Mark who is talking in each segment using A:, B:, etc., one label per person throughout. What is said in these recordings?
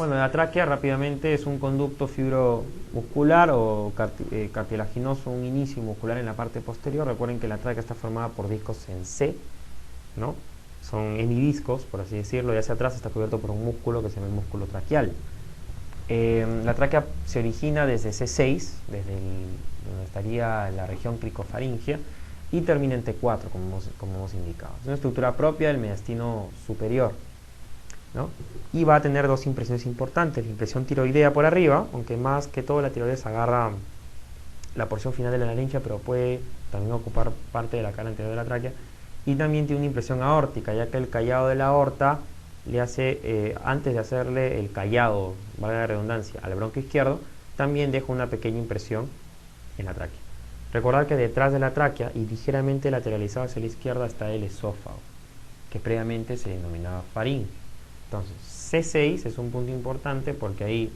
A: Bueno, la tráquea rápidamente es un conducto fibromuscular o cartilaginoso, un inicio muscular en la parte posterior. Recuerden que la tráquea está formada por discos en C, ¿no? Son hemidiscos, por así decirlo, y hacia atrás está cubierto por un músculo que se llama el músculo traqueal. La tráquea se origina desde C6, donde estaría la región cricofaringea, y termina en T4, como hemos indicado. Es una estructura propia del mediastino superior, ¿no? Y va a tener dos impresiones importantes: la impresión tiroidea por arriba, aunque más que todo la tiroides agarra la porción final de la laringe, pero puede también ocupar parte de la cara anterior de la tráquea, y también tiene una impresión aórtica, ya que el callado de la aorta le hace, antes de hacerle el callado, valga la redundancia, al bronquio izquierdo, también deja una pequeña impresión en la tráquea. Recordar que detrás de la tráquea y ligeramente lateralizado hacia la izquierda está el esófago, que previamente se denominaba faringe. Entonces, C6 es un punto importante porque ahí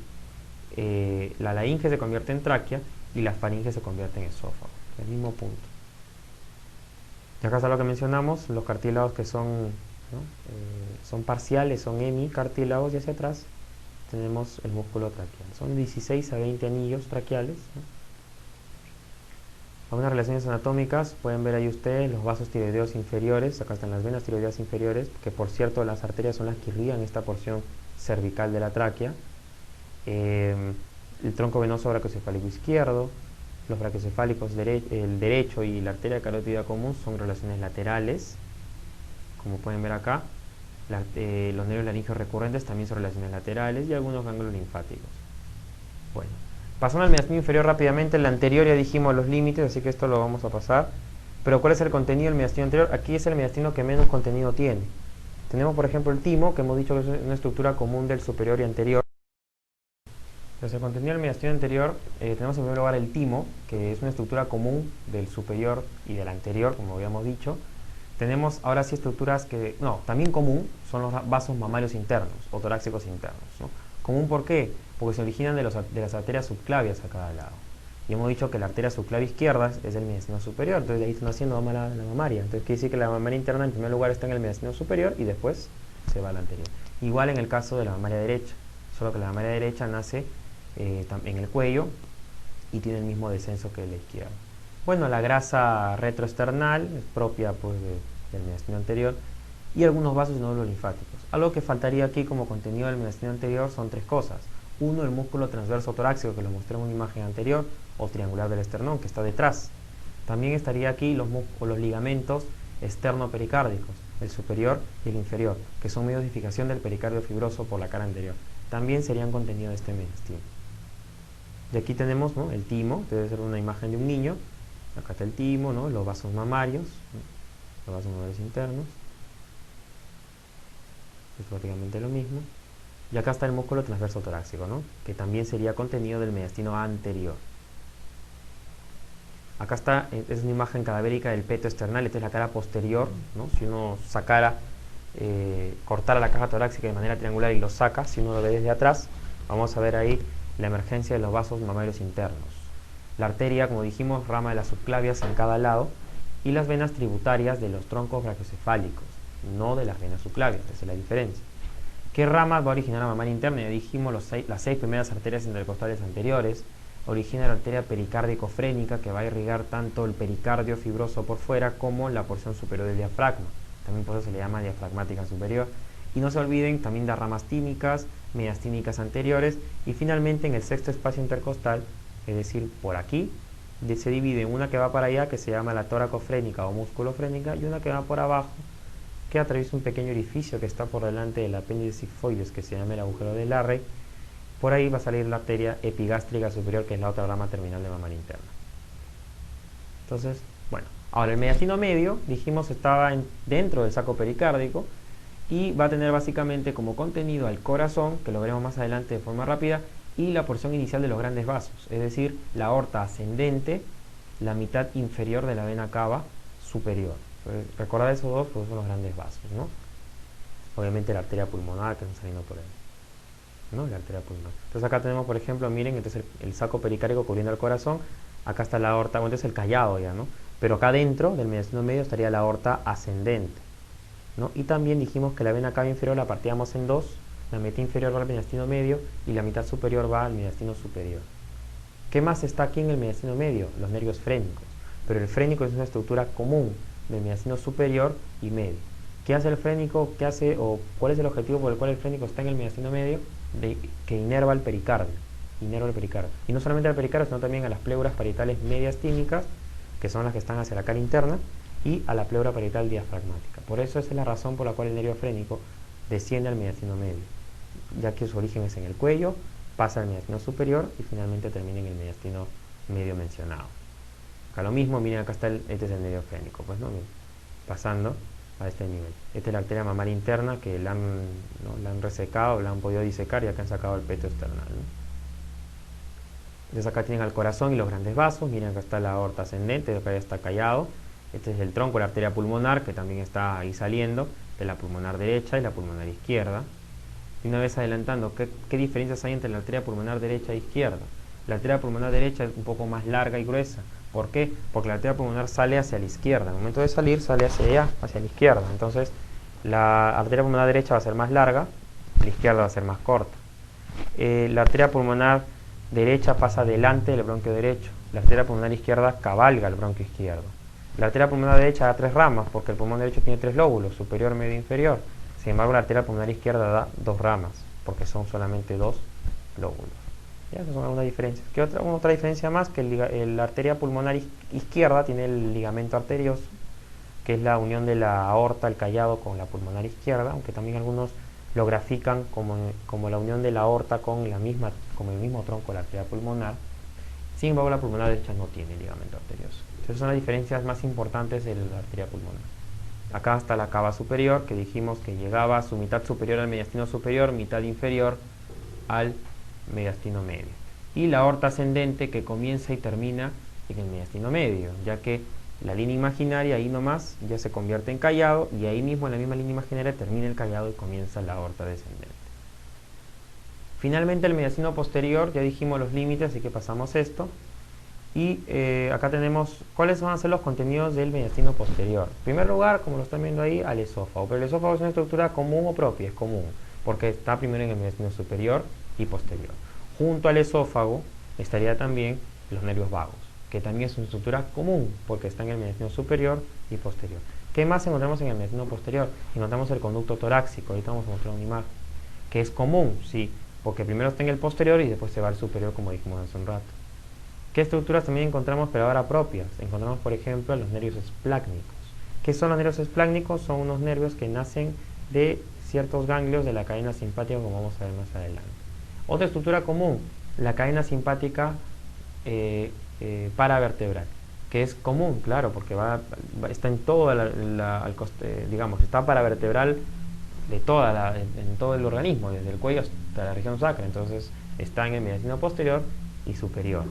A: la laringe se convierte en tráquea y la faringe se convierte en esófago, el mismo punto. Y acá está lo que mencionamos, los cartílagos que son, ¿no? Son parciales, son hemicartílagos, y hacia atrás tenemos el músculo traqueal. Son 16 a 20 anillos traqueales, ¿no? Algunas relaciones anatómicas, pueden ver ahí ustedes los vasos tiroideos inferiores. Acá están las venas tiroideas inferiores, que por cierto las arterias son las que irrigan esta porción cervical de la tráquea. El tronco venoso brachiocefálico izquierdo, los brachiocefálicos el derecho y la arteria carótida común son relaciones laterales, como pueden ver acá. Los nervios laringeos recurrentes también son relaciones laterales, y algunos ganglios linfáticos. Bueno, pasando al mediastino inferior rápidamente. El anterior ya dijimos los límites, así que esto lo vamos a pasar. Pero ¿cuál es el contenido del mediastino anterior? Aquí es el mediastino que menos contenido tiene. Tenemos por ejemplo el timo, que hemos dicho que es una estructura común del superior y anterior. Entonces, el contenido del mediastino anterior, tenemos en primer lugar el timo, que es una estructura común del superior y del anterior, como habíamos dicho. Tenemos ahora sí estructuras que, no, también común son los vasos mamarios internos o torácicos internos, ¿no? ¿Común por qué? Porque se originan de las arterias subclavias a cada lado. Y hemos dicho que la arteria subclavia izquierda es el mediastino superior, entonces de ahí están haciendo la mamaria. Entonces quiere decir que la mamaria interna en primer lugar está en el mediastino superior y después se va al anterior. Igual en el caso de la mamaria derecha, solo que la mamaria derecha nace en el cuello y tiene el mismo descenso que la izquierda. Bueno, la grasa retroesternal es propia pues, del mediastino anterior, y algunos vasos y nódulos linfáticos. Algo que faltaría aquí como contenido del mediastino anterior son tres cosas. Uno, el músculo transverso torácico, que lo mostré en una imagen anterior, o triangular del esternón, que está detrás. También estaría aquí los ligamentos externo-pericárdicos, el superior y el inferior, que son medios de edificación del pericardio fibroso por la cara anterior. También serían contenido de este mediastino. Y aquí tenemos, ¿no?, el timo, debe ser una imagen de un niño. Acá está el timo, ¿no?, los vasos mamarios, ¿no?, los vasos mamarios internos. Es prácticamente lo mismo. Y acá está el músculo transverso torácico, ¿no?, que también sería contenido del mediastino anterior. Acá está, es una imagen cadavérica del peto esternal. Esta es la cara posterior, ¿no? Si uno cortara la caja torácica de manera triangular y lo saca, si uno lo ve desde atrás, vamos a ver ahí la emergencia de los vasos mamarios internos. La arteria, como dijimos, rama de las subclavias en cada lado, y las venas tributarias de los troncos brachiocefálicos, no de las venas subclavias. Esa es la diferencia. ¿Qué ramas va a originar la mamaria interna? Ya dijimos las 6 primeras arterias intercostales anteriores. Origina la arteria pericárdico-frénica, que va a irrigar tanto el pericardio fibroso por fuera como la porción superior del diafragma. También por eso se le llama diafragmática superior. Y no se olviden también de ramas tímicas, mediastínicas anteriores, y finalmente en el sexto espacio intercostal, es decir, por aquí, se divide una que va para allá, que se llama la tóraco-frénica o músculo-frénica, y una que va por abajo, que atraviesa un pequeño orificio que está por delante del apéndice sigmoides, que se llama el agujero de Larrey. Por ahí va a salir la arteria epigástrica superior, que es la otra rama terminal de mamaria interna. Entonces, bueno, ahora el mediastino medio, dijimos, estaba dentro del saco pericárdico, y va a tener básicamente como contenido al corazón, que lo veremos más adelante de forma rápida, y la porción inicial de los grandes vasos, es decir, la aorta ascendente, la mitad inferior de la vena cava superior. Recordad esos dos, porque son los grandes vasos, ¿no? Obviamente la arteria pulmonar, que está saliendo por ahí, ¿no? La arteria pulmonar. Entonces acá tenemos, por ejemplo, miren, entonces el saco pericárdico cubriendo el corazón. Acá está la aorta, bueno, entonces el callado ya, ¿no? Pero acá dentro del mediastino medio estaría la aorta ascendente, ¿no? Y también dijimos que la vena cava inferior la partíamos en dos, la mitad inferior va al mediastino medio y la mitad superior va al mediastino superior. ¿Qué más está aquí en el mediastino medio? Los nervios frénicos. Pero el frénico es una estructura común del mediastino superior y medio. ¿Qué hace el frénico? ¿Qué hace o cuál es el objetivo por el cual el frénico está en el mediastino medio? Que inerva el pericardio. Inerva el pericardio. Y no solamente al pericardio, sino también a las pleuras parietales mediastínicas, que son las que están hacia la cara interna, y a la pleura parietal diafragmática. Por eso esa es la razón por la cual el nervio frénico desciende al mediastino medio, ya que su origen es en el cuello, pasa al mediastino superior y finalmente termina en el mediastino medio mencionado. Acá lo mismo, miren, acá está este es el nervio frénico, pues no, miren, pasando a este nivel. Esta es la arteria mamaria interna que la han resecado, la han podido disecar y acá han sacado el peto external, ¿no? Entonces acá tienen al corazón y los grandes vasos, miren acá está la aorta ascendente, acá ya está callado. Este es el tronco, la arteria pulmonar, que también está ahí saliendo, de la pulmonar derecha y la pulmonar izquierda. Y una vez adelantando, ¿qué diferencias hay entre la arteria pulmonar derecha e izquierda? La arteria pulmonar derecha es un poco más larga y gruesa. ¿Por qué? Porque la arteria pulmonar sale hacia la izquierda. En el momento de salir, sale hacia allá, hacia la izquierda. Entonces, la arteria pulmonar derecha va a ser más larga, la izquierda va a ser más corta. La arteria pulmonar derecha pasa delante del bronquio derecho. La arteria pulmonar izquierda cabalga el bronquio izquierdo. La arteria pulmonar derecha da 3 ramas, porque el pulmón derecho tiene 3 lóbulos, superior, medio e inferior. Sin embargo, la arteria pulmonar izquierda da 2 ramas, porque son solamente 2 lóbulos. ¿Ya? Esas son algunas diferencias. ¿Qué otra diferencia más? Que la arteria pulmonar izquierda tiene el ligamento arterioso, que es la unión de la aorta, el callado, con la pulmonar izquierda, aunque también algunos lo grafican como la unión de la aorta con el mismo tronco de la arteria pulmonar. Sin embargo, la pulmonar derecha no tiene ligamento arterioso. Entonces son las diferencias más importantes de la arteria pulmonar. Acá está la cava superior, que dijimos que llegaba a su mitad superior al mediastino superior, mitad inferior al mediastino medio. Y la aorta ascendente, que comienza y termina en el mediastino medio, ya que la línea imaginaria ahí nomás ya se convierte en callado, y ahí mismo en la misma línea imaginaria termina el callado y comienza la aorta descendente. Finalmente el mediastino posterior, ya dijimos los límites, así que pasamos esto. Y acá tenemos cuáles van a ser los contenidos del mediastino posterior. En primer lugar, como lo están viendo ahí, al esófago. Pero el esófago es una estructura común o propia, es común, porque está primero en el mediastino superior y posterior. Junto al esófago estaría también los nervios vagos, que también es una estructura común, porque está en el mediastino superior y posterior. ¿Qué más encontramos en el mediastino posterior? Encontramos el conducto torácico, ahorita vamos a mostrar una imagen, que es común, sí, porque primero está en el posterior y después se va al superior, como dijimos hace un rato. ¿Qué estructuras también encontramos, pero ahora propias? Encontramos, por ejemplo, los nervios esplácnicos. ¿Qué son los nervios esplácnicos? Son unos nervios que nacen de ciertos ganglios de la cadena simpática, como vamos a ver más adelante. Otra estructura común, la cadena simpática paravertebral, que es común, claro, porque está en toda digamos, está paravertebral en todo el organismo, desde el cuello hasta la región sacra. Entonces está en el mediastino posterior y superior.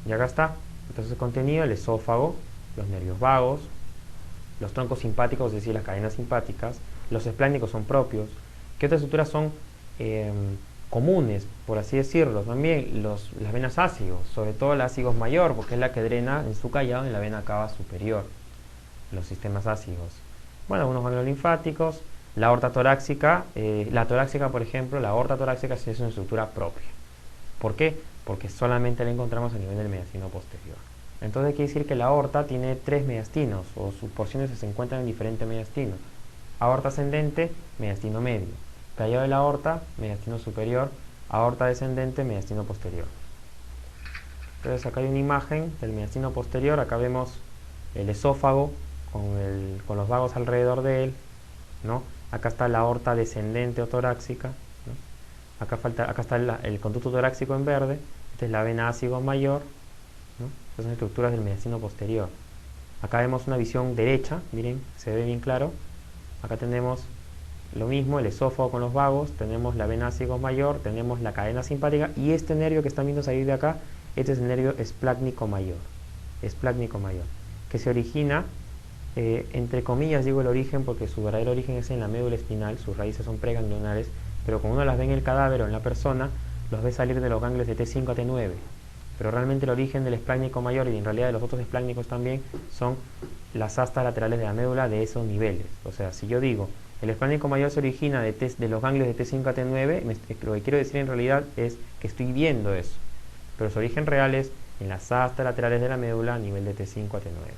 A: Y acá está. Entonces el contenido, el esófago, los nervios vagos, los troncos simpáticos, es decir, las cadenas simpáticas, los esplácnicos son propios. ¿Qué otras estructuras son comunes, por así decirlo? También las venas ácigos, sobre todo la ácigos mayor, porque es la que drena en su callado en la vena cava superior, los sistemas ácigos. Bueno, algunos ganglios linfáticos, la aorta torácica, la torácica, por ejemplo, la aorta torácica es una estructura propia. ¿Por qué? Porque solamente la encontramos a nivel del mediastino posterior. Entonces quiere decir que la aorta tiene 3 mediastinos, o sus porciones se encuentran en diferentes mediastinos. Aorta ascendente, mediastino medio. Callado de la aorta, mediastino superior. Aorta descendente, mediastino posterior. Entonces acá hay una imagen del mediastino posterior. Acá vemos el esófago con los vagos alrededor de él, ¿no? Acá está la aorta descendente o torácica, ¿no? Acá está el conducto torácico en verde. Esta es la vena ácigo mayor, ¿no? Estas son estructuras del mediastino posterior. Acá vemos una visión derecha, miren, se ve bien claro. Acá tenemos lo mismo, el esófago con los vagos, tenemos la vena ácigo mayor, tenemos la cadena simpática, y este nervio que están viendo salir de acá, este es el nervio esplácnico mayor, que se origina, entre comillas digo el origen, porque su verdadero origen es en la médula espinal, sus raíces son preganglionares, pero como uno las ve en el cadáver o en la persona, los ve salir de los ganglios de T5 a T9. Pero realmente el origen del esplácnico mayor, y en realidad de los otros esplácnicos también, son las astas laterales de la médula de esos niveles. O sea, si yo digo El esplánico mayor se origina de los ganglios de T5 a T9. Lo que quiero decir en realidad es que estoy viendo eso, pero su origen real es en las astas laterales de la médula a nivel de T5 a T9.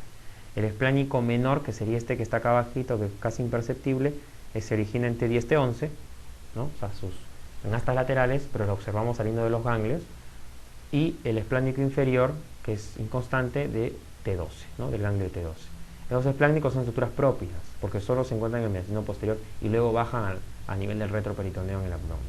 A: El esplánico menor, que sería este que está acá abajito, que es casi imperceptible, se origina en T10, T11, ¿no? O sea, en astas laterales, pero lo observamos saliendo de los ganglios. Y el esplánico inferior, que es inconstante, de T12, ¿no? Del ganglio de T12. Los esplánicos son estructuras propias, porque solo se encuentran en el mediastino posterior y luego bajan a nivel del retroperitoneo en el abdomen,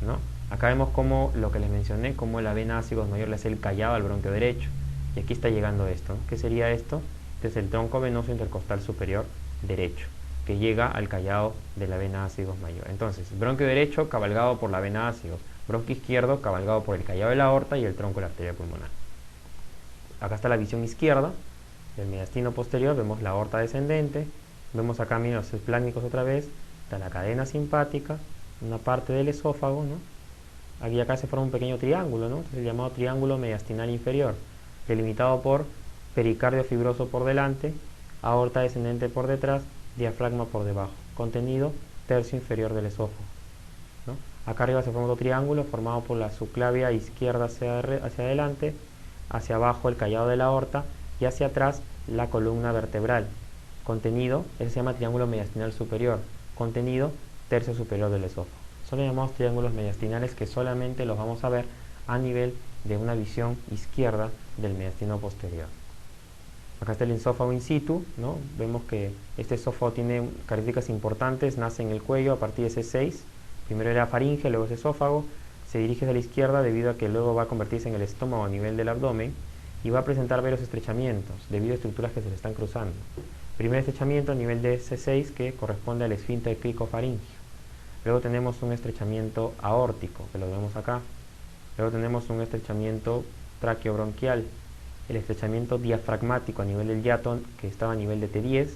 A: ¿no? Acá vemos como lo que les mencioné, como la vena ácigos mayor le hace el callado al bronquio derecho. Y aquí está llegando esto, ¿no? ¿Qué sería esto? Este es el tronco venoso intercostal superior derecho, que llega al callado de la vena ácigos mayor. Entonces, bronquio derecho cabalgado por la vena ácigos, bronquio izquierdo cabalgado por el callado de la aorta y el tronco de la arteria pulmonar. Acá está la visión izquierda del mediastino posterior, vemos la aorta descendente, vemos acá, miren, los esplánicos otra vez, está la cadena simpática, una parte del esófago, ¿no? Aquí acá se forma un pequeño triángulo, ¿no? El llamado triángulo mediastinal inferior, delimitado por pericardio fibroso por delante, aorta descendente por detrás, diafragma por debajo, contenido tercio inferior del esófago, ¿no? Acá arriba se forma otro triángulo formado por la subclavia izquierda hacia adelante, hacia abajo el callado de la aorta y hacia atrás la columna vertebral. Contenido, ese se llama triángulo mediastinal superior, contenido tercio superior del esófago. Son los llamados triángulos mediastinales que solamente los vamos a ver a nivel de una visión izquierda del mediastino posterior. Acá está el esófago in situ, ¿no? Vemos que este esófago tiene características importantes, nace en el cuello a partir de C6, primero era faringe, luego es esófago, se dirige hacia la izquierda debido a que luego va a convertirse en el estómago a nivel del abdomen y va a presentar varios estrechamientos debido a estructuras que se le están cruzando. Primer estrechamiento a nivel de C6 que corresponde al esfínter cricofaringio. Luego tenemos un estrechamiento aórtico, que lo vemos acá. Luego tenemos un estrechamiento traqueobronquial, el estrechamiento diafragmático a nivel del hiato, que estaba a nivel de T10,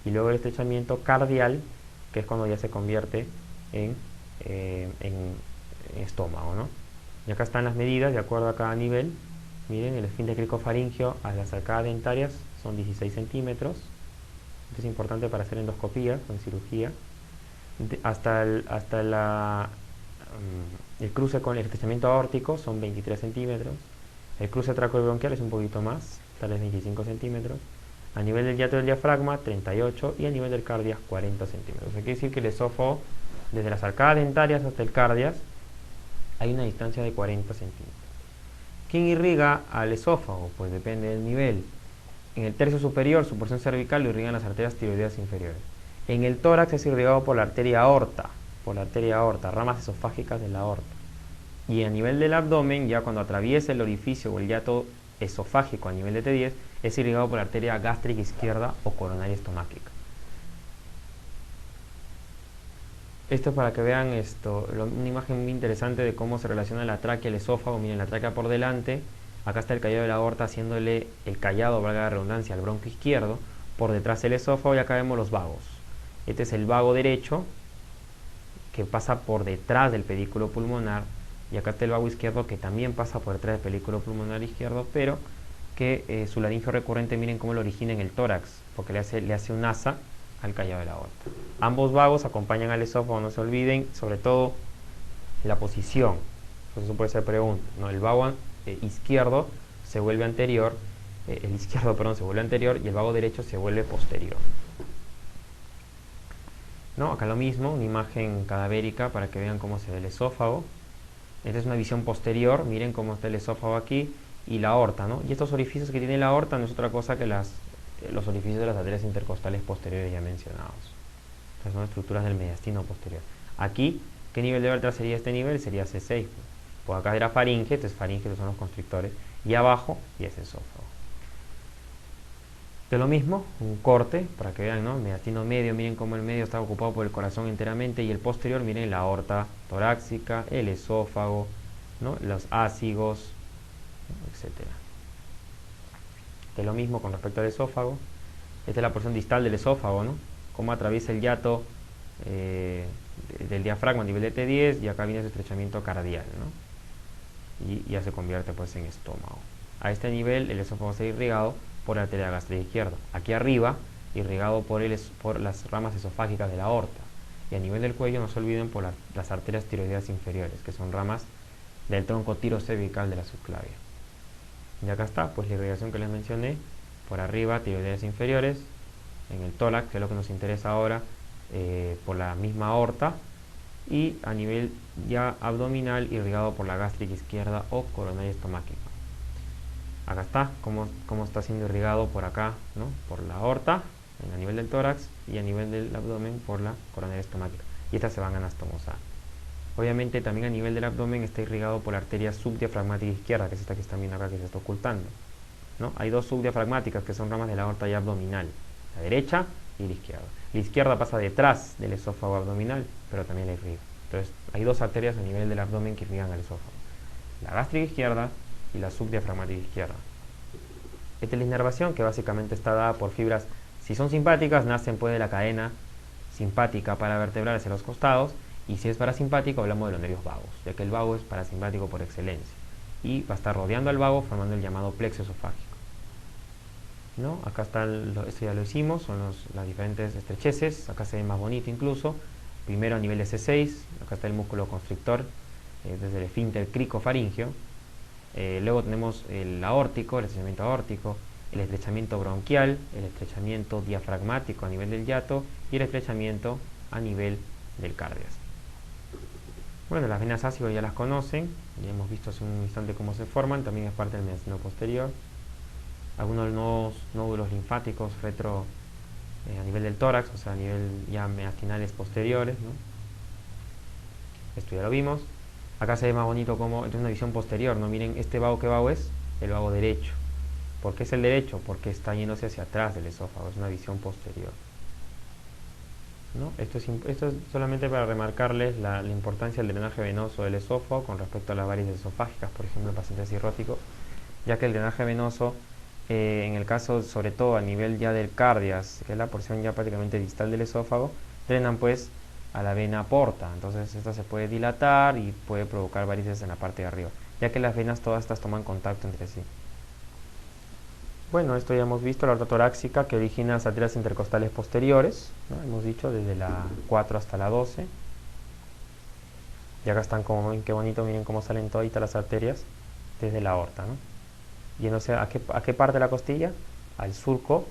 A: y luego el estrechamiento cardial, que es cuando ya se convierte en estómago, ¿no? Y acá están las medidas de acuerdo a cada nivel. Miren, el esfínter cricofaringio a las arcadas dentarias son 16 centímetros. Esto es importante para hacer endoscopía o en cirugía. Hasta el cruce con el estrechamiento aórtico son 23 centímetros. El cruce traqueobronquial es un poquito más, tal vez 25 centímetros. A nivel del hiato del diafragma, 38. Y a nivel del cardias, 40 centímetros. O sea, quiere decir que el esófago, desde las arcadas dentarias hasta el cardias, hay una distancia de 40 centímetros. ¿Quién irriga al esófago? Pues depende del nivel. En el tercio superior, su porción cervical, lo irrigan las arterias tiroideas inferiores. En el tórax es irrigado por la arteria aorta, ramas esofágicas de la aorta. Y a nivel del abdomen, ya cuando atraviesa el orificio o el hiato esofágico a nivel de T10, es irrigado por la arteria gástrica izquierda o coronaria estomáquica. Esto es para que vean una imagen muy interesante de cómo se relaciona la tráquea y el esófago. Miren, la tráquea por delante, acá está el callado de la aorta haciéndole el callado, valga la redundancia, al bronquio izquierdo, por detrás el esófago y acá vemos los vagos. Este es el vago derecho, que pasa por detrás del pedículo pulmonar, y acá está el vago izquierdo, que también pasa por detrás del pedículo pulmonar izquierdo, pero que su laringio recurrente, miren cómo lo origina en el tórax, porque le hace un asa al callado de la aorta. Ambos vagos acompañan al esófago, no se olviden, sobre todo la posición. Eso puede ser pregunta, ¿no? El vago izquierdo se vuelve anterior, el izquierdo, perdón, se vuelve anterior y el vago derecho se vuelve posterior. ¿No? Acá lo mismo, una imagen cadavérica para que vean cómo se ve el esófago. Esta es una visión posterior, miren cómo está el esófago aquí y la aorta, ¿no? Y estos orificios que tiene la aorta no es otra cosa que los orificios de las arterias intercostales posteriores ya mencionados. Estas son estructuras del mediastino posterior. Aquí, ¿qué nivel de vértebra sería este nivel? Sería C6. Pues acá era faringe, entonces faringe son los constrictores, y abajo ya es esófago. De lo mismo, un corte, para que vean, ¿no? Mediastino medio, miren cómo el medio está ocupado por el corazón enteramente, y el posterior, miren la aorta torácica, el esófago, ¿no? Los ácigos, etc. De lo mismo con respecto al esófago. Esta es la porción distal del esófago, ¿no? Cómo atraviesa el hiato del diafragma a nivel de T10, y acá viene ese estrechamiento cardial, ¿no? Y ya se convierte pues en estómago. A este nivel el esófago está irrigado por la arteria gástrica izquierda. Aquí arriba, irrigado por las ramas esofágicas de la aorta. y a nivel del cuello no se olviden por las arterias tiroideas inferiores, que son ramas del tronco tirocervical de la subclavia. Y acá está, pues la irrigación que les mencioné, por arriba tiroideas inferiores, en el tórax, que es lo que nos interesa ahora, por la misma aorta, y a nivel ya abdominal irrigado por la gástrica izquierda o coronaria estomáquica. Acá está cómo está siendo irrigado por acá, ¿no? Por la aorta, a nivel del tórax, y a nivel del abdomen por la coronaria estomáquica. Y estas se van a anastomosar. Obviamente también a nivel del abdomen está irrigado por la arteria subdiafragmática izquierda, que es esta que están viendo acá que se está ocultando, ¿no? Hay dos subdiafragmáticas que son ramas de la aorta ya abdominal, la derecha y la izquierda. La izquierda pasa detrás del esófago abdominal, pero también la irriga. Entonces hay dos arterias a nivel del abdomen que irrigan al esófago, la gástrica izquierda y la subdiafragmática izquierda. Esta es la inervación, que básicamente está dada por fibras, si son simpáticas, nacen pues de la cadena simpática paravertebral hacia los costados, y si es parasimpático hablamos de los nervios vagos, ya que el vago es parasimpático por excelencia, y va a estar rodeando al vago formando el llamado plexo esofágico, ¿no? Acá está, esto ya lo hicimos, son las diferentes estrecheces, acá se ve más bonito incluso. Primero a nivel de C6, acá está el músculo constrictor, desde el esfínter cricofaringio. Luego tenemos el aórtico, el estrechamiento aórtico, el estrechamiento bronquial, el estrechamiento diafragmático a nivel del hiato y el estrechamiento a nivel del cardias. Bueno, las venas ácidas ya las conocen, ya hemos visto hace un instante cómo se forman, también es parte del mediastino posterior. Algunos nódulos linfáticos retro a nivel del tórax, o sea, a nivel ya mediastinales posteriores, ¿no? Esto ya lo vimos. Acá se ve más bonito como, esto es una visión posterior, ¿no? Miren, este vago, ¿qué vago es? El vago derecho. ¿Por qué es el derecho? Porque está yéndose hacia atrás del esófago, es una visión posterior, ¿no? Esto es solamente para remarcarles la importancia del drenaje venoso del esófago con respecto a las varices esofágicas, por ejemplo, en pacientes cirróticos, ya que el drenaje venoso, en el caso sobre todo a nivel ya del cardias, que es la porción ya prácticamente distal del esófago, drenan pues a la vena porta, entonces esta se puede dilatar y puede provocar varices en la parte de arriba, ya que las venas todas estas toman contacto entre sí. Bueno, esto ya hemos visto, la aorta torácica que origina las arterias intercostales posteriores, ¿no? Hemos dicho desde la 4 hasta la 12. Y acá están, como ven, qué bonito, miren cómo salen todas las arterias desde la aorta, ¿no? Yéndose a qué parte de la costilla, al surco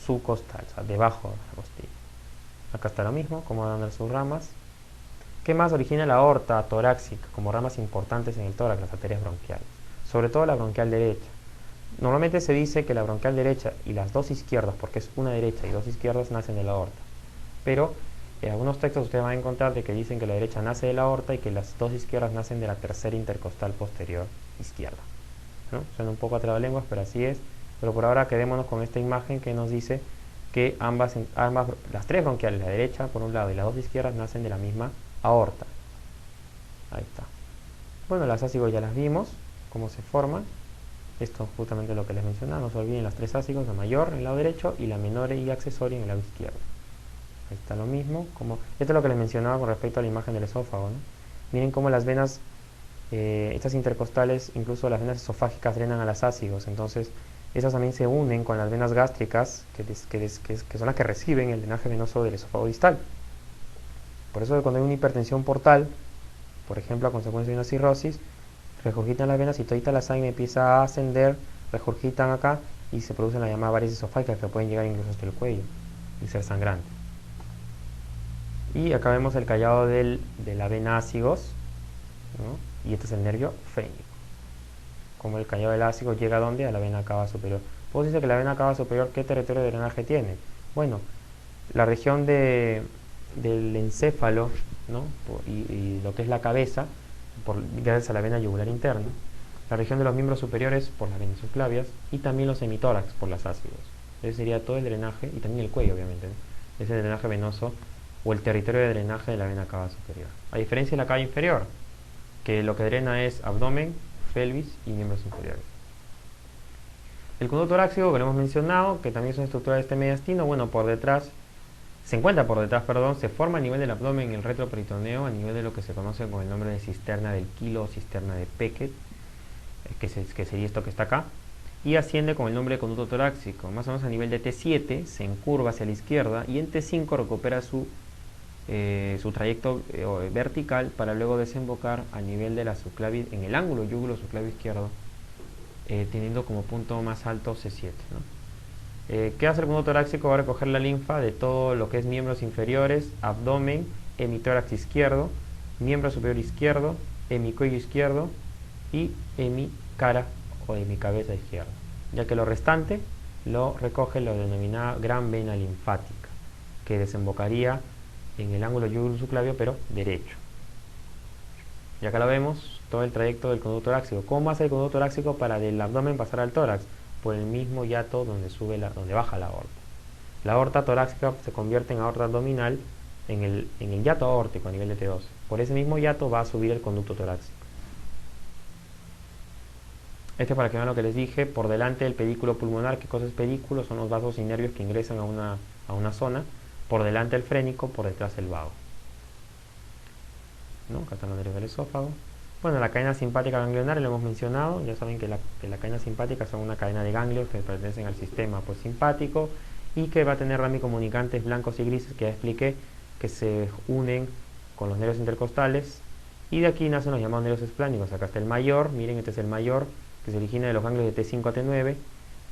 A: subcostal, o sea, debajo de la costilla. Acá está lo mismo, como van a dar sus ramas. ¿Qué más origina la aorta torácica como ramas importantes en el tórax? Las arterias bronquiales, sobre todo la bronquial derecha. Normalmente se dice que la bronquial derecha y las dos izquierdas, porque es una derecha y dos izquierdas, nacen de la aorta. Pero en algunos textos ustedes van a encontrar de que dicen que la derecha nace de la aorta y que las dos izquierdas nacen de la tercera intercostal posterior izquierda, ¿no? Suena un poco a trabalenguas, pero así es. Pero por ahora quedémonos con esta imagen que nos dice que las tres bronquiales, la derecha por un lado y las dos izquierdas, nacen de la misma aorta. Ahí está. Bueno, las ácigos ya las vimos, cómo se forman. Esto es justamente lo que les mencionaba, no se olviden las tres ácigos, la mayor en el lado derecho y la menor y accesoria en el lado izquierdo. Ahí está lo mismo, esto es lo que les mencionaba con respecto a la imagen del esófago, ¿no? Miren cómo las venas, estas intercostales, incluso las venas esofágicas drenan a las ácigos, entonces esas también se unen con las venas gástricas, que son las que reciben el drenaje venoso del esófago distal. Por eso cuando hay una hipertensión portal, por ejemplo a consecuencia de una cirrosis, regurgitan las venas y todita la sangre empieza a ascender, regurgitan acá y se producen las llamadas varices esofágicas que pueden llegar incluso hasta el cuello y ser sangrantes. Y acá vemos el callado de la vena ácigos, ¿no? Y este es el nervio fénico. Como el callado del ácigo llega a ¿dónde? A la vena cava superior. Pues dice que la vena cava superior, ¿qué territorio de drenaje tiene? Bueno, la región del encéfalo, ¿no? y lo que es la cabeza, gracias a la vena yugular interna, la región de los miembros superiores por las venas subclavias y también los hemitórax por las ácidos. Ese sería todo el drenaje, y también el cuello obviamente, ¿no? Ese es el drenaje venoso o el territorio de drenaje de la vena cava superior. A diferencia de la cava inferior, que lo que drena es abdomen, pelvis y miembros inferiores. El conducto torácico que lo hemos mencionado, que también es una estructura de este mediastino, bueno, se encuentra por detrás, se forma a nivel del abdomen en el retroperitoneo, a nivel de lo que se conoce con el nombre de cisterna del Kilo o cisterna de Peckett, que sería esto que está acá, y asciende con el nombre de conducto torácico, más o menos a nivel de T7, se encurva hacia la izquierda y en T5 recupera su su trayecto vertical para luego desembocar a nivel de la subclavia, en el ángulo yúgulo subclavio izquierdo, teniendo como punto más alto C7, ¿no? ¿Qué hace el conducto torácico? Va a recoger la linfa de todo lo que es miembros inferiores, abdomen, hemitórax izquierdo, miembro superior izquierdo, hemicuello izquierdo y hemicara o hemicabeza izquierda, ya que lo restante lo recoge lo denominada gran vena linfática, que desembocaría en el ángulo yúgulo subclavio pero derecho. Y acá lo vemos, todo el trayecto del conducto torácico. ¿Cómo hace el conducto torácico para del abdomen pasar al tórax? Por el mismo yato donde baja la aorta. La aorta torácica se convierte en aorta abdominal en el yato aórtico a nivel de T12. Por ese mismo yato va a subir el conducto torácico. Este, para que vean lo que les dije, por delante del pedículo pulmonar. ¿Qué cosa es pedículo? Son los vasos y nervios que ingresan a una zona. Por delante el frénico, por detrás el vago, ¿no? Acá están los nervios del esófago. Bueno, la cadena simpática ganglionar lo hemos mencionado. Ya saben que la cadena simpática son una cadena de ganglios que pertenecen al sistema pues, simpático, y que va a tener ramicomunicantes blancos y grises, que ya expliqué, que se unen con los nervios intercostales, y de aquí nacen los llamados nervios esplánicos. Acá está el mayor, miren, este es el mayor, que se origina de los ganglios de T5 a T9.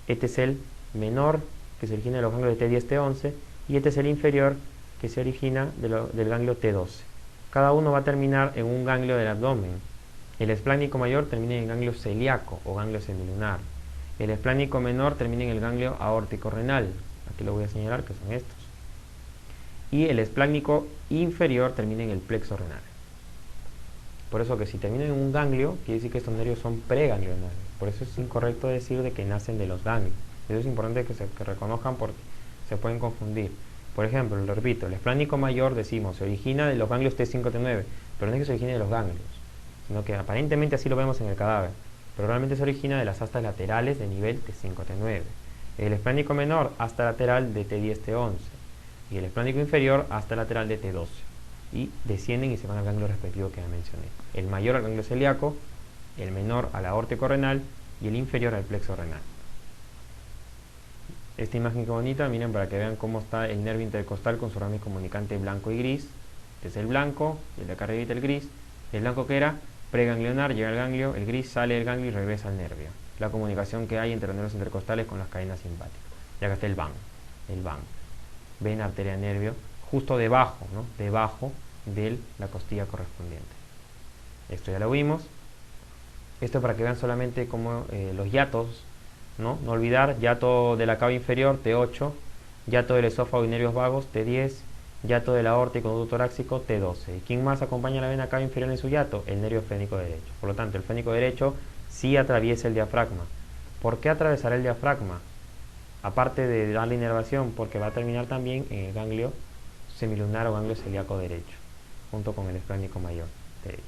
A: Este es el menor, que se origina de los ganglios de T10 a T11, y este es el inferior, que se origina del ganglio T12. Cada uno va a terminar en un ganglio del abdomen. El esplánico mayor termina en el ganglio celíaco o ganglio semilunar. El esplánico menor termina en el ganglio aórtico renal. Aquí lo voy a señalar, que son estos. Y el esplánico inferior termina en el plexo renal. Por eso que si termina en un ganglio, quiere decir que estos nervios son preganglionales. Por eso es incorrecto decir de que nacen de los ganglios. Eso es importante que reconozcan, porque se pueden confundir. Por ejemplo, lo repito, el esplánico mayor, decimos, se origina de los ganglios T5 T9, pero no es que se origine de los ganglios, sino que aparentemente así lo vemos en el cadáver, pero realmente se origina de las astas laterales de nivel T5 T9. El esplánico menor, asta lateral de T10 T11, y el esplánico inferior, asta lateral de T12, y descienden y se van al ganglio respectivo que ya mencioné. El mayor al ganglio celíaco, el menor al aórtico renal y el inferior al plexo renal. Esta imagen que bonita, miren, para que vean cómo está el nervio intercostal con su raíz comunicante blanco y gris. Este es el blanco, y el de acá arriba el gris. El blanco, que era preganglionar, llega al ganglio, el gris sale del ganglio y regresa al nervio. La comunicación que hay entre los nervios intercostales con las cadenas simpáticas. Y acá está el van, vena, arteria, nervio, justo debajo, ¿no? Debajo de la costilla correspondiente. Esto ya lo vimos. Esto para que vean solamente cómo los yatos, ¿no? No olvidar, yato de la cava inferior, T8, yato del esófago y nervios vagos, T10, yato de la aorta y conducto torácico, T12. ¿Y quién más acompaña la vena cava inferior en su yato? El nervio frénico derecho. Por lo tanto, el frénico derecho sí atraviesa el diafragma. ¿Por qué atravesará el diafragma? Aparte de darle inervación, porque va a terminar también en el ganglio semilunar o ganglio celíaco derecho, junto con el esplánico mayor derecho.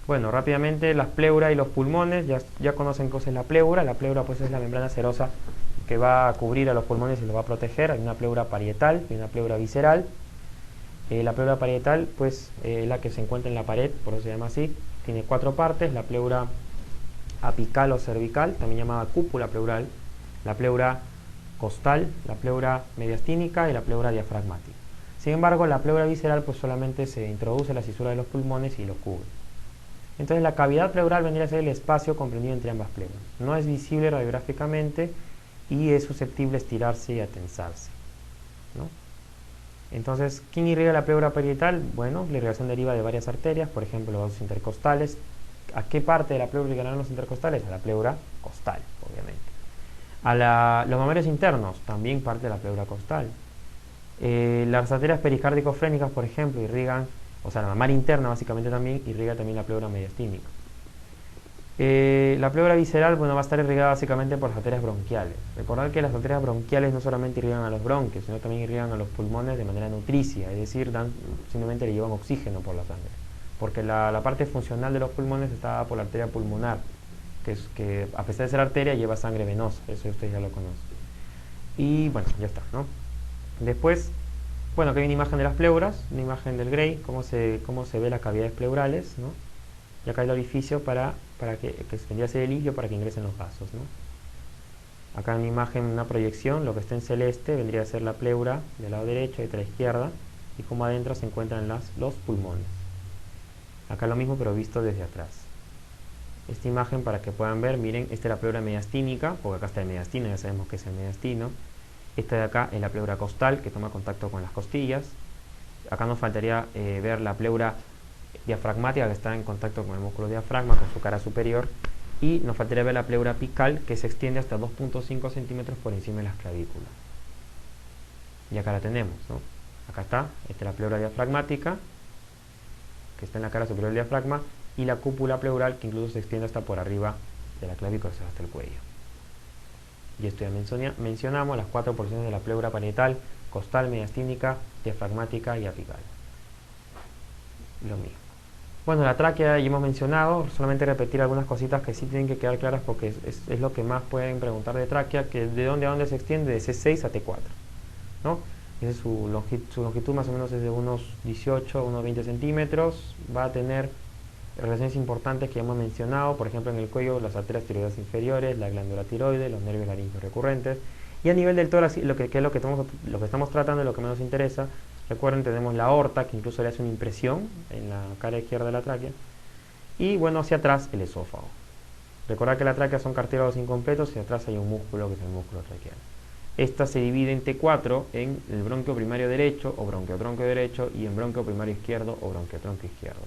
A: Bueno, rápidamente las pleuras y los pulmones, ya conocen qué es la pleura. La pleura pues es la membrana serosa que va a cubrir a los pulmones y los va a proteger. Hay una pleura parietal y una pleura visceral. La pleura parietal pues es la que se encuentra en la pared, por eso se llama así. Tiene 4 partes: la pleura apical o cervical, también llamada cúpula pleural, la pleura costal, la pleura mediastínica y la pleura diafragmática. Sin embargo, la pleura visceral pues solamente se introduce en la cisura de los pulmones y los cubre. Entonces la cavidad pleural vendría a ser el espacio comprendido entre ambas pleuras. No es visible radiográficamente y es susceptible a estirarse y a tensarse, ¿no? Entonces, ¿quién irriga la pleura parietal? Bueno, la irrigación deriva de varias arterias, por ejemplo, los vasos intercostales. ¿A qué parte de la pleura irrigarán los intercostales? A la pleura costal, obviamente. Los mamarios internos, también parte de la pleura costal. Las arterias pericárdico-frénicas, por ejemplo, irrigan, o sea, la mamaria interna básicamente también irriga también la pleura mediastínica. La pleura visceral, bueno, va a estar irrigada básicamente por las arterias bronquiales. Recordad que las arterias bronquiales no solamente irrigan a los bronquios, sino también irrigan a los pulmones de manera nutricia, es decir, simplemente le llevan oxígeno por la sangre. Porque la parte funcional de los pulmones está por la arteria pulmonar, que a pesar de ser arteria lleva sangre venosa, eso ustedes ya lo conocen. Y bueno, ya está, ¿no? Después, bueno, aquí hay una imagen de las pleuras, una imagen del Gray, cómo se ve las cavidades pleurales, ¿no? Y acá hay el orificio para que vendría a ser el ilio para que ingresen los vasos, ¿no? Acá en una imagen, una proyección, lo que está en celeste vendría a ser la pleura del lado derecho y de la izquierda, y como adentro se encuentran los pulmones. Acá lo mismo pero visto desde atrás. Esta imagen para que puedan ver, miren, esta es la pleura mediastínica, porque acá está el mediastino, ya sabemos que es el mediastino. Esta de acá es la pleura costal, que toma contacto con las costillas. Acá nos faltaría ver la pleura diafragmática, que está en contacto con el músculo diafragma, con su cara superior. Y nos faltaría ver la pleura apical, que se extiende hasta 2.5 centímetros por encima de las clavículas. Y acá la tenemos, ¿no? Acá está, esta es la pleura diafragmática, que está en la cara superior del diafragma, y la cúpula pleural, que incluso se extiende hasta por arriba de la clavícula, o sea, hasta el cuello. Y esto ya mencionamos las 4 porciones de la pleura parietal: costal, mediastínica, diafragmática y apical. Lo mismo. Bueno, la tráquea ya hemos mencionado, solamente repetir algunas cositas que sí tienen que quedar claras porque es lo que más pueden preguntar de tráquea, que de dónde a dónde se extiende, de C6 a T4, ¿no? Esa es su longitud más o menos es de unos 18, unos 20 centímetros, va a tener relaciones importantes que ya hemos mencionado, por ejemplo en el cuello, las arterias tiroideas inferiores, la glándula tiroide, los nervios laringeos recurrentes, y a nivel del tórax, que es lo que estamos tratando y lo que más nos interesa. Recuerden, tenemos la aorta, que incluso le hace una impresión en la cara izquierda de la tráquea, y bueno, hacia atrás el esófago. Recordad que la tráquea son cartílagos incompletos y hacia atrás hay un músculo que es el músculo traqueal. Esta se divide en T4 en el bronquio primario derecho o bronquiotronco derecho y en bronquio primario izquierdo o bronquiotronco izquierdo.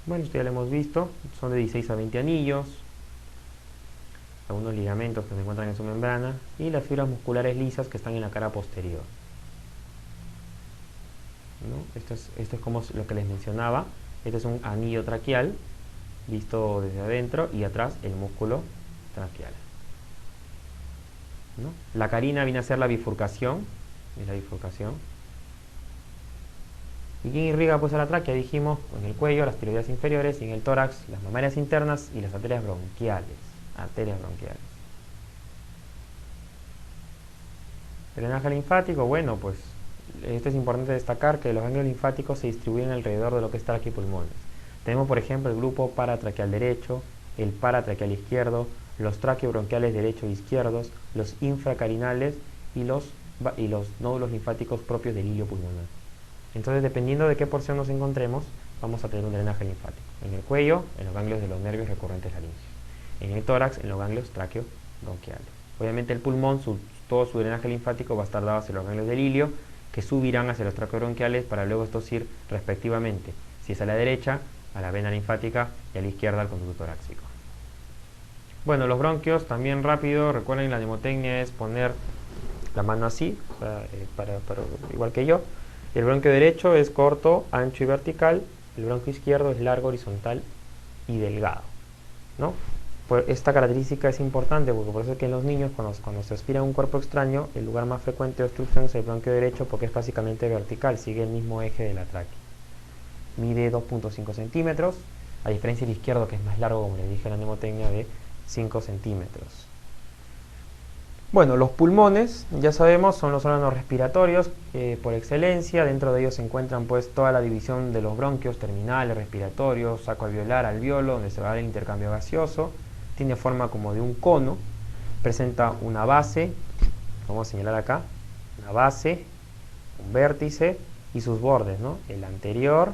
A: Bueno, esto ya lo hemos visto, son de 16 a 20 anillos, algunos ligamentos que se encuentran en su membrana y las fibras musculares lisas que están en la cara posterior, ¿no? Esto es como lo que les mencionaba. Este es un anillo traqueal visto desde adentro y atrás el músculo traqueal, ¿no? La carina viene a ser la bifurcación, es la bifurcación. ¿Y quién irriga pues a la tráquea? Dijimos, en el cuello, las tiroideas inferiores, y en el tórax, las mamarias internas y las arterias bronquiales. El drenaje linfático, bueno, pues esto es importante destacar que los ganglios linfáticos se distribuyen alrededor de lo que es tráquea y pulmones. Tenemos, por ejemplo, el grupo paratraqueal derecho, el paratraqueal izquierdo, los traqueobronquiales derecho e izquierdos, los infracarinales y los nódulos linfáticos propios del hilio pulmonar. Entonces, dependiendo de qué porción nos encontremos, vamos a tener un drenaje linfático. En el cuello, en los ganglios de los nervios recurrentes laríngeos. En el tórax, en los ganglios traqueobronquiales. Obviamente el pulmón, todo su drenaje linfático va a estar dado hacia los ganglios del hilio, que subirán hacia los traqueobronquiales para luego estos ir respectivamente, si es a la derecha, a la vena linfática, y a la izquierda al conducto torácico. Bueno, los bronquios, también rápido, recuerden, la mnemotecnia es poner la mano así, o sea, igual que yo. El bronquio derecho es corto, ancho y vertical. El bronquio izquierdo es largo, horizontal y delgado, ¿no? Pues esta característica es importante porque por eso es que en los niños cuando se aspira a un cuerpo extraño, el lugar más frecuente de obstrucción es el bronquio derecho porque es básicamente vertical, sigue el mismo eje de la tráquea. Mide 2.5 centímetros, a diferencia del izquierdo, que es más largo, como les dije en la mnemotecnia, de 5 centímetros. Bueno, los pulmones, ya sabemos, son los órganos respiratorios por excelencia. Dentro de ellos se encuentran pues toda la división de los bronquios terminales, respiratorios, saco alveolar, alveolo, donde se va a dar el intercambio gaseoso. Tiene forma como de un cono, presenta una base, vamos a señalar acá, una base, un vértice y sus bordes, ¿no? El anterior,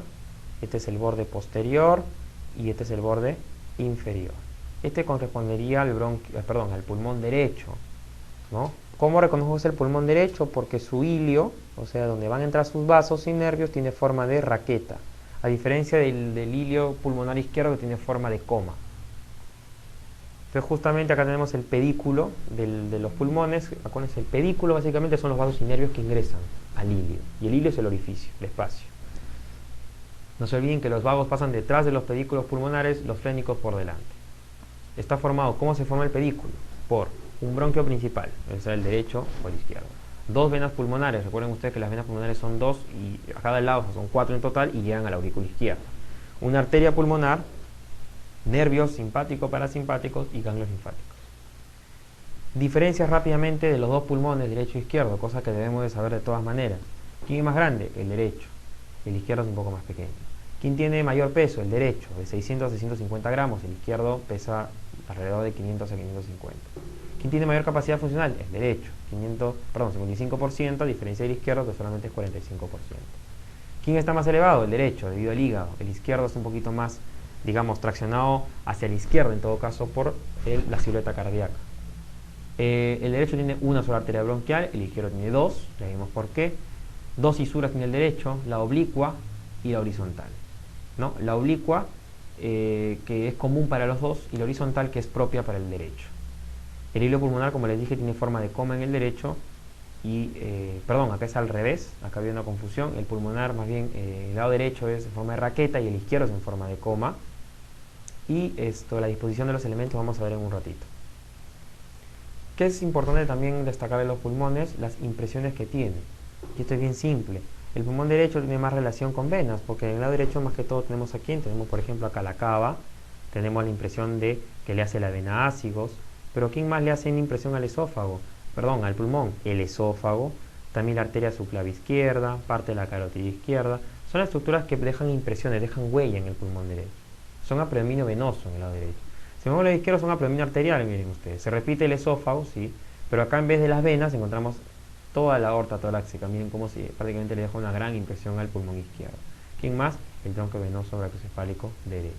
A: este es el borde posterior y este es el borde inferior. Este correspondería al pulmón derecho, ¿no? ¿Cómo reconocemos el pulmón derecho? Porque su hilio, o sea, donde van a entrar sus vasos y nervios, tiene forma de raqueta, a diferencia del hilio pulmonar izquierdo que tiene forma de coma. Entonces justamente acá tenemos el pedículo de los pulmones. Acuérdense, el pedículo básicamente son los vasos y nervios que ingresan al hilio, y el hilio es el orificio, el espacio. No se olviden que los vagos pasan detrás de los pedículos pulmonares, los frénicos por delante. Está formado, ¿cómo se forma el pedículo? Por un bronquio principal, sea el derecho o el izquierdo. Dos venas pulmonares, recuerden ustedes que las venas pulmonares son dos y a cada lado son 4 en total y llegan a la aurícula izquierda. Una arteria pulmonar, nervios simpáticos, parasimpáticos y ganglios linfáticos. Diferencias rápidamente de los dos pulmones, derecho e izquierdo, cosa que debemos de saber de todas maneras. ¿Quién es más grande? El derecho. El izquierdo es un poco más pequeño. ¿Quién tiene mayor peso? El derecho, de 600 a 650 gramos. El izquierdo pesa alrededor de 500 a 550. ¿Quién tiene mayor capacidad funcional? El derecho, 55%, a diferencia del izquierdo, que solamente es 45%. ¿Quién está más elevado? El derecho, debido al hígado. El izquierdo es un poquito más, digamos, traccionado hacia la izquierda, en todo caso, por la silueta cardíaca. El derecho tiene una sola arteria bronquial, el izquierdo tiene dos, ya vimos por qué. Dos fisuras tiene el derecho, la oblicua y la horizontal, ¿no? La oblicua, que es común para los dos, y la horizontal, que es propia para el derecho. El hilo pulmonar, como les dije, tiene forma de coma en el derecho, y, perdón, acá es al revés, acá había una confusión. El pulmonar, más bien, el lado derecho es en forma de raqueta y el izquierdo es en forma de coma. Y la disposición de los elementos vamos a ver en un ratito. ¿Qué es importante también destacar de los pulmones? Las impresiones que tiene. Y esto es bien simple. El pulmón derecho tiene más relación con venas, porque en el lado derecho más que todo tenemos aquí, tenemos por ejemplo acá la cava, tenemos la impresión de que le hace la vena ácigos, pero ¿quién más le hace una impresión al esófago? Perdón, al pulmón, el esófago, también la arteria subclavia izquierda, parte de la carótida izquierda. Son las estructuras que dejan impresiones, dejan huella en el pulmón derecho. Son a predominio venoso en el lado derecho. Si vemos el lado izquierdo son a predominio arterial, miren ustedes. Se repite el esófago, sí, pero acá en vez de las venas encontramos toda la aorta torácica. Miren cómo prácticamente le deja una gran impresión al pulmón izquierdo. ¿Quién más? El tronco venoso brachiocefálico derecho.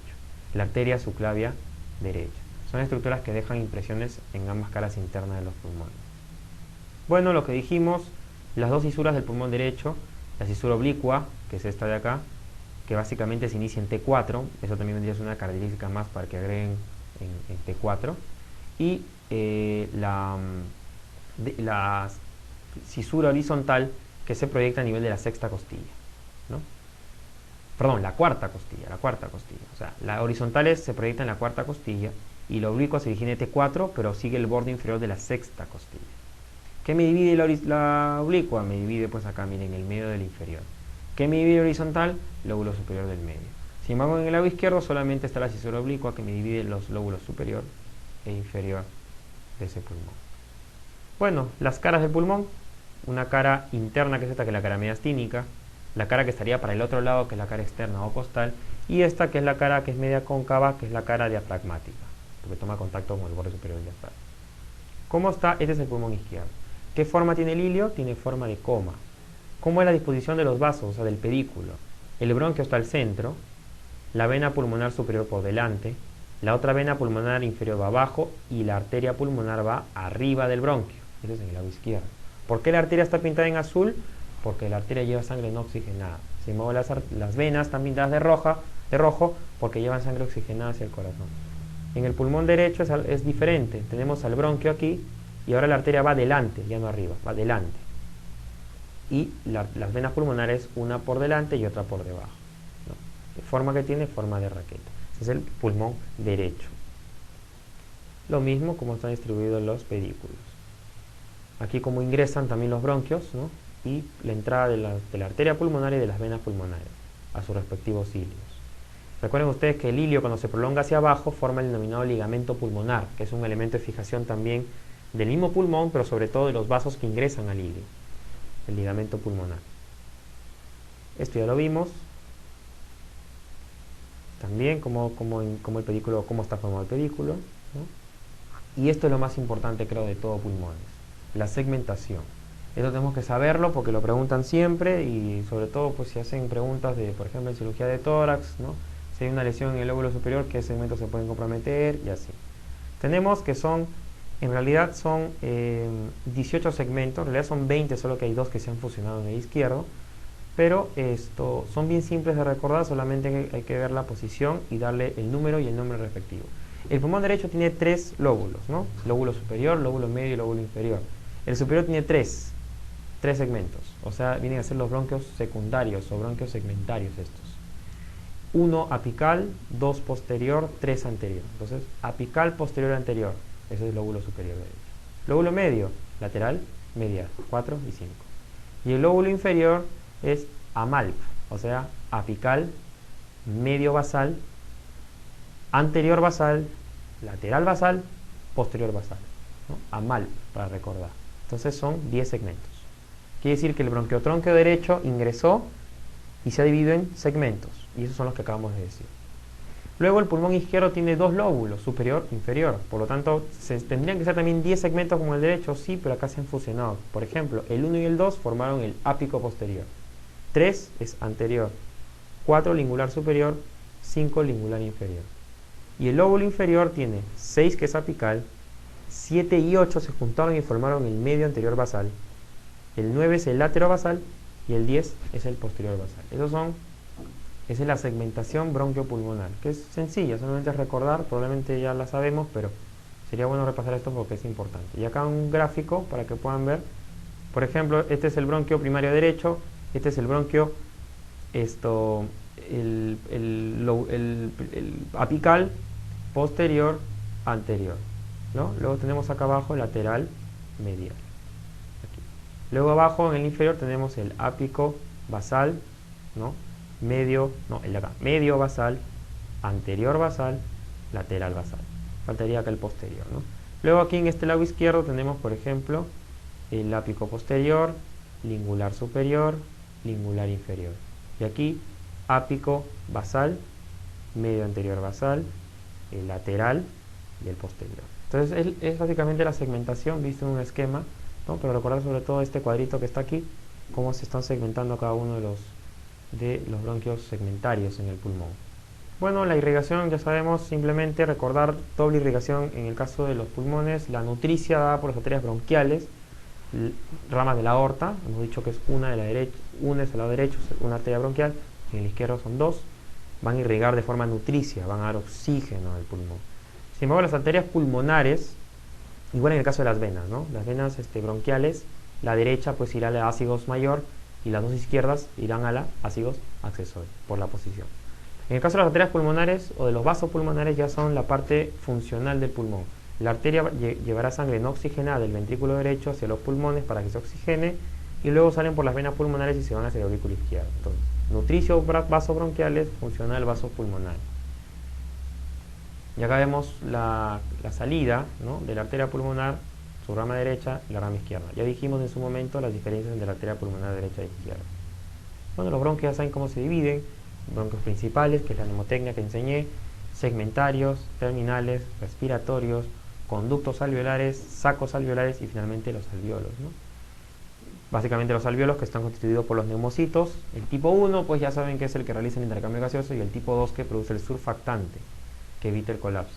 A: La arteria subclavia derecha. Son estructuras que dejan impresiones en ambas caras internas de los pulmones. Bueno, lo que dijimos, las dos fisuras del pulmón derecho, la fisura oblicua, que es esta de acá, que básicamente se inicia en T4, eso también vendría a ser una característica más para que agreguen en T4, y la fisura horizontal que se proyecta a nivel de la sexta costilla, ¿no? Perdón, la cuarta costilla, o sea, la horizontal se proyecta en la cuarta costilla y la oblicua se origina en T4, pero sigue el borde inferior de la sexta costilla. ¿Qué me divide la oblicua? Me divide pues acá, miren, en el medio del inferior. ¿Qué me divide horizontal? Lóbulo superior del medio. Sin embargo, en el lado izquierdo solamente está la fisura oblicua que me divide los lóbulos superior e inferior de ese pulmón. Bueno, las caras del pulmón. Una cara interna, que es esta, que es la cara mediastínica. La cara que estaría para el otro lado, que es la cara externa o costal. Y esta, que es la cara que es media cóncava, que es la cara diafragmática, porque toma contacto con el borde superior del diafragma. ¿Cómo está? Este es el pulmón izquierdo. ¿Qué forma tiene el hilio? Tiene forma de coma. ¿Cómo es la disposición de los vasos, o sea, del pedículo? El bronquio está al centro, la vena pulmonar superior por delante, la otra vena pulmonar inferior va abajo y la arteria pulmonar va arriba del bronquio. Eso es en el lado izquierdo. ¿Por qué la arteria está pintada en azul? Porque la arteria lleva sangre no oxigenada. Sin embargo, las venas están pintadas de rojo porque llevan sangre oxigenada hacia el corazón. En el pulmón derecho es diferente. Tenemos al bronquio aquí y ahora la arteria va adelante, ya no arriba, va adelante. Y las venas pulmonares, una por delante y otra por debajo, ¿no? La forma que tiene, forma de raqueta. Ese es el pulmón derecho. Lo mismo como están distribuidos los pedículos. Aquí como ingresan también los bronquios, ¿no? Y la entrada de la arteria pulmonar y de las venas pulmonares a sus respectivos ilios. Recuerden ustedes que el hilio, cuando se prolonga hacia abajo, forma el denominado ligamento pulmonar, que es un elemento de fijación también del mismo pulmón, pero sobre todo de los vasos que ingresan al hilio. El ligamento pulmonar. Esto ya lo vimos. También cómo está formado el pedículo, ¿no? Y esto es lo más importante, creo, de todo pulmones: la segmentación. Esto tenemos que saberlo porque lo preguntan siempre, y sobre todo pues si hacen preguntas de, por ejemplo, en cirugía de tórax, ¿no? Si hay una lesión en el lóbulo superior, ¿qué segmentos se pueden comprometer? Y así. Tenemos que en realidad son 18 segmentos, en realidad son 20, solo que hay dos que se han fusionado en el izquierdo, pero son bien simples de recordar, solamente hay que ver la posición y darle el número y el nombre respectivo. El pulmón derecho tiene 3 lóbulos, ¿no? Lóbulo superior, lóbulo medio y lóbulo inferior. El superior tiene 3 segmentos, o sea, vienen a ser los bronquios secundarios o bronquios segmentarios estos. 1 apical, 2 posterior, 3 anterior. Entonces, apical, posterior, anterior. Ese es el lóbulo superior derecho. Lóbulo medio, lateral, medial, 4 y 5. Y el lóbulo inferior es AMALP, o sea, apical, medio basal, anterior basal, lateral basal, posterior basal, ¿no? AMALP, para recordar. Entonces son 10 segmentos. Quiere decir que el Luego el pulmón izquierdo tiene dos lóbulos, superior e inferior. Por lo tanto, tendrían que ser también 10 segmentos como el derecho, sí, pero acá se han fusionado. Por ejemplo, el 1 y el 2 formaron el ápico posterior. 3 es anterior. 4 lingular superior, 5 lingular inferior. Y el lóbulo inferior tiene 6 que es apical, 7 y 8 se juntaron y formaron el medio anterior basal. El 9 es el látero basal y el 10 es el posterior basal. Esa es la segmentación bronquiopulmonar, que es sencilla, solamente es recordar, probablemente ya la sabemos, pero sería bueno repasar esto porque es importante. Y acá un gráfico para que puedan ver, por ejemplo, este es el bronquio primario derecho, este es el bronquio el apical, posterior, anterior, ¿no? Luego tenemos acá abajo lateral, medial. Aquí. Luego abajo en el inferior tenemos el ápico basal, ¿no? Medio basal, anterior basal, lateral basal. Faltaría acá el posterior, ¿no? Luego aquí en este lado izquierdo tenemos, por ejemplo, el ápico posterior, lingular superior, lingular inferior. Y aquí ápico basal, medio anterior basal, el lateral y el posterior. Entonces es básicamente la segmentación visto en un esquema, ¿no? Pero recordar sobre todo este cuadrito que está aquí, cómo se están segmentando cada uno de los bronquios segmentarios en el pulmón. Bueno, la irrigación ya sabemos, simplemente recordar doble irrigación en el caso de los pulmones, la nutricia dada por las arterias bronquiales, ramas de la aorta, hemos dicho que es una de la derecha, una es al lado derecho, una arteria bronquial, en el izquierdo son dos, van a irrigar de forma nutricia, van a dar oxígeno al pulmón. Sin embargo, las arterias pulmonares, igual en el caso de las venas, ¿no? Las venas bronquiales, la derecha pues irá a la ácigos mayor y las dos izquierdas irán a la ácigos accesoria, por la posición. En el caso de las arterias pulmonares o de los vasos pulmonares ya son la parte funcional del pulmón. La arteria llevará sangre no oxigenada del ventrículo derecho hacia los pulmones para que se oxigene y luego salen por las venas pulmonares y se van hacia el aurículo izquierdo. Entonces, nutricio vasos bronquiales, funcional vasos pulmonares. Y acá vemos la salida, ¿no?, de la arteria pulmonar, su rama derecha y la rama izquierda. Ya dijimos en su momento las diferencias entre la arteria pulmonar derecha e izquierda. Bueno, los bronquios ya saben cómo se dividen. Bronquios principales, que es la mnemotecnia que enseñé, segmentarios, terminales, respiratorios, conductos alveolares, sacos alveolares y finalmente los alveolos, ¿no? Básicamente los alveolos que están constituidos por los neumocitos. El tipo 1 pues ya saben que es el que realiza el intercambio gaseoso y el tipo 2 que produce el surfactante que evita el colapso.